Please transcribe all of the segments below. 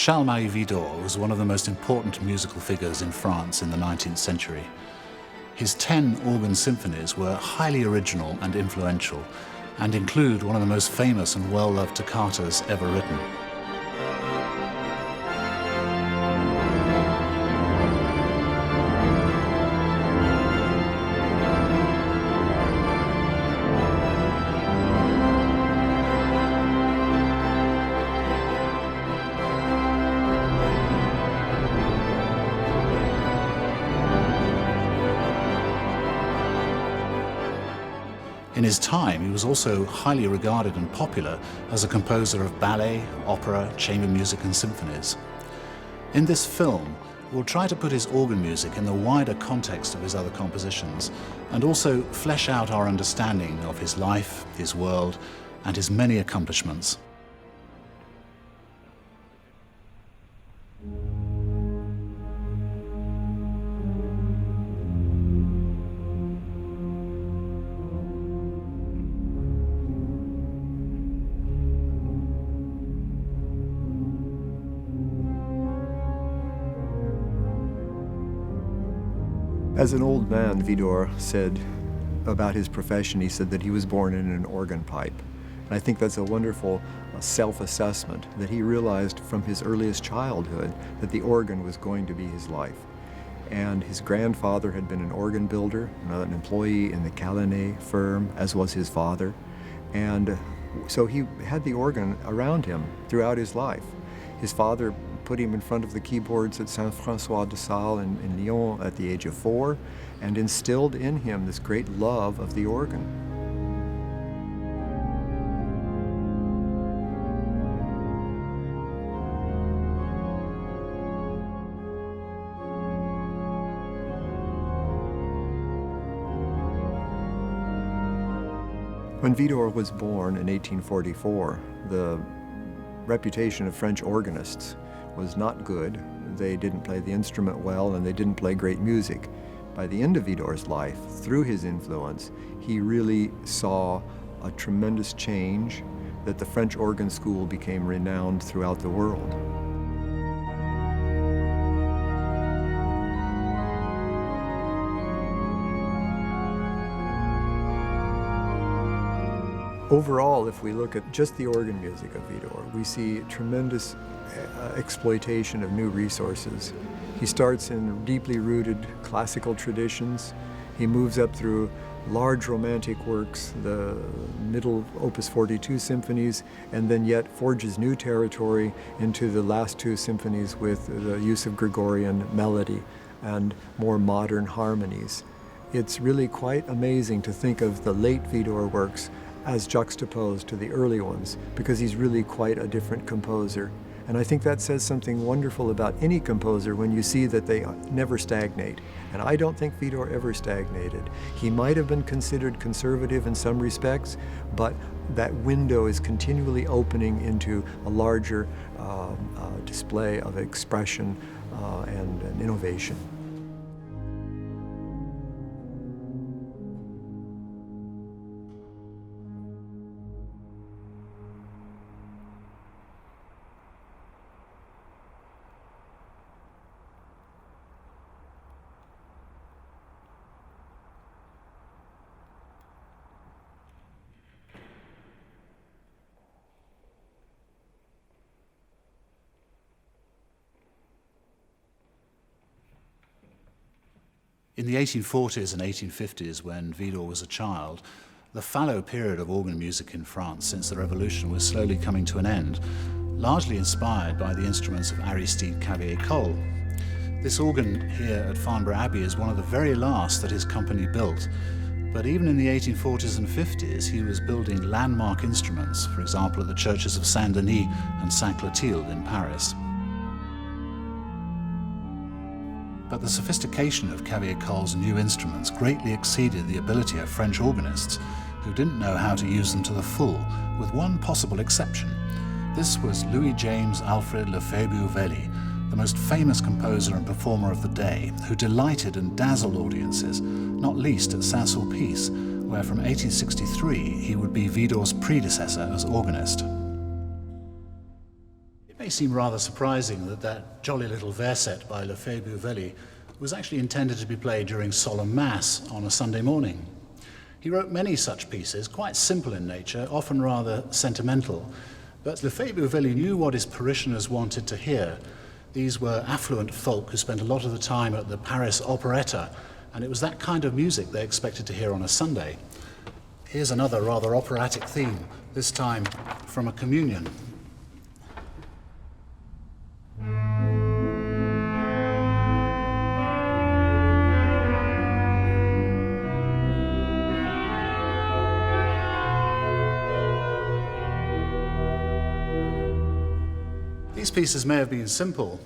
Charles-Marie Widor was one of the most important musical figures in France in the 19th century. His 10 organ symphonies were highly original and influential, and include one of the most famous and well-loved toccatas ever written. In his time, he was also highly regarded and popular as a composer of ballet, opera, chamber music and symphonies. In this film, we'll try to put his organ music in the wider context of his other compositions and also flesh out our understanding of his life, his world, and his many accomplishments. As an old man, Widor said about his profession, he said that he was born in an organ pipe. And I think that's a wonderful self-assessment, that he realized from his earliest childhood that the organ was going to be his life. And his grandfather had been an organ builder, an employee in the Callanet firm, as was his father. And so he had the organ around him throughout his life. His father put him in front of the keyboards at Saint-François-de-Sales in Lyon at the age of 4 and instilled in him this great love of the organ. When Widor was born in 1844, the reputation of French organists was not good. They didn't play the instrument well and they didn't play great music. By the end of Widor's life, through his influence, he really saw a tremendous change, that the French organ school became renowned throughout the world. Overall, if we look at just the organ music of Widor, we see tremendous exploitation of new resources. He starts in deeply rooted classical traditions. He moves up through large romantic works, the middle Opus 42 symphonies, and then yet forges new territory into the last 2 symphonies with the use of Gregorian melody and more modern harmonies. It's really quite amazing to think of the late Widor works as juxtaposed to the early ones, because he's really quite a different composer. And I think that says something wonderful about any composer when you see that they never stagnate. And I don't think Widor ever stagnated. He might have been considered conservative in some respects, but that window is continually opening into a larger display of expression and innovation. In the 1840s and 1850s, when Widor was a child, the fallow period of organ music in France since the Revolution was slowly coming to an end, largely inspired by the instruments of Aristide Cavalier-Coll. This organ here at Farnborough Abbey is one of the very last that his company built. But even in the 1840s and 50s, he was building landmark instruments, for example at the churches of Saint-Denis and Saint-Clotilde in Paris. But the sophistication of Cavalier-Coll's new instruments greatly exceeded the ability of French organists, who didn't know how to use them to the full, with one possible exception. This was Louis James Alfred Lefebvre-Velly, the most famous composer and performer of the day, who delighted and dazzled audiences, not least at Saint-Sulpice, where from 1863 he would be Widor's predecessor as organist. It may seem rather surprising that that jolly little verset by Lefebvre-Velli was actually intended to be played during solemn mass on a Sunday morning. He wrote many such pieces, quite simple in nature, often rather sentimental, but Lefebvre-Velli knew what his parishioners wanted to hear. These were affluent folk who spent a lot of the time at the Paris operetta, and it was that kind of music they expected to hear on a Sunday. Here's another rather operatic theme, this time from a communion. These pieces may have been simple,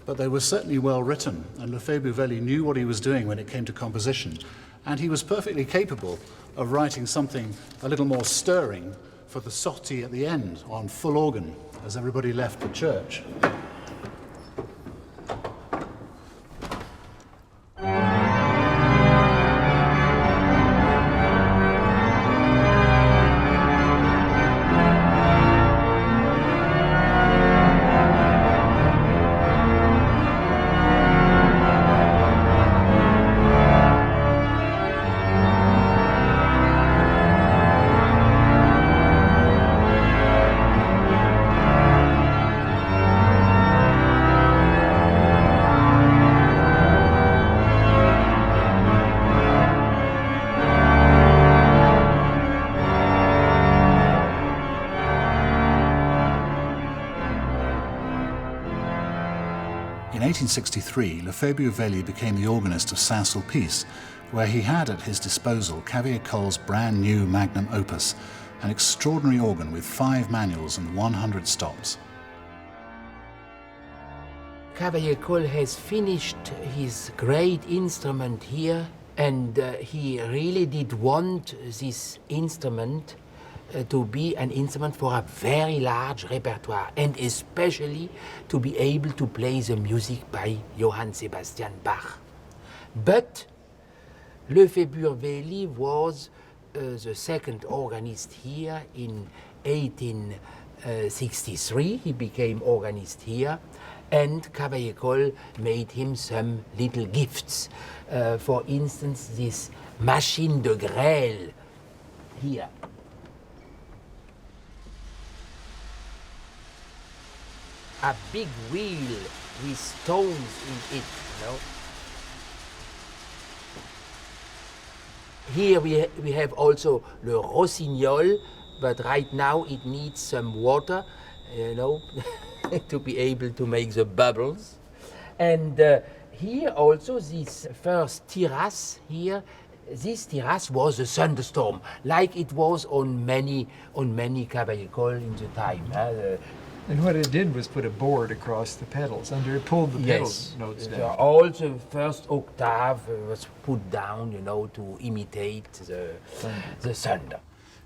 but they were certainly well written, and Lefebvre-Velli knew what he was doing when it came to composition, and he was perfectly capable of writing something a little more stirring for the sortie at the end on full organ as everybody left the church. In 1863, Lefebvre-Velli became the organist of Saint-Sulpice, where he had at his disposal Cavaillé-Coll's brand new magnum opus, an extraordinary organ with 5 manuals and 100 stops. Cavaillé-Coll has finished his great instrument here, and he really did want this instrument to be an instrument for a very large repertoire, and especially to be able to play the music by Johann Sebastian Bach. But Lefebvre-Velli was the second organist here in 1863. He became organist here, and Cavaillé-Coll made him some little gifts. For instance, this machine de grêle here. A big wheel with stones in it, you know. Here we have also le rossignol, but right now it needs some water, you know, to be able to make the bubbles. And here also this first tiras here, this tiras was a thunderstorm, like it was on many Cavaillé-Coll in the time. And what it did was put a board across the pedals, and it pulled the pedals notes down. All the first octave was put down, you know, to imitate the thunder.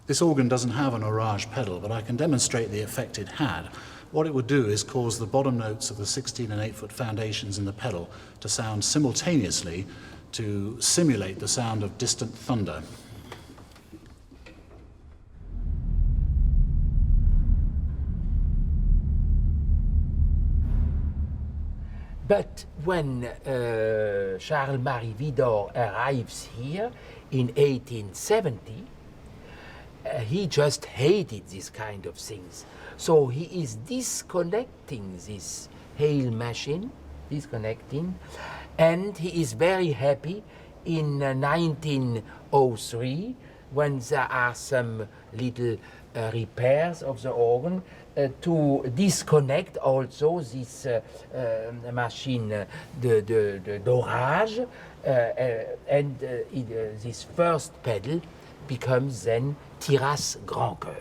This organ doesn't have an orage pedal, but I can demonstrate the effect it had. What it would do is cause the bottom notes of the 16 and 8-foot foundations in the pedal to sound simultaneously to simulate the sound of distant thunder. But when Charles-Marie Widor arrives here in 1870, he just hated this kind of things. So he is disconnecting this Hale machine, and he is very happy in 1903 when there are some little repairs of the organ to disconnect also this machine d'orage, and this first pedal becomes then Tiras Grand Chœur.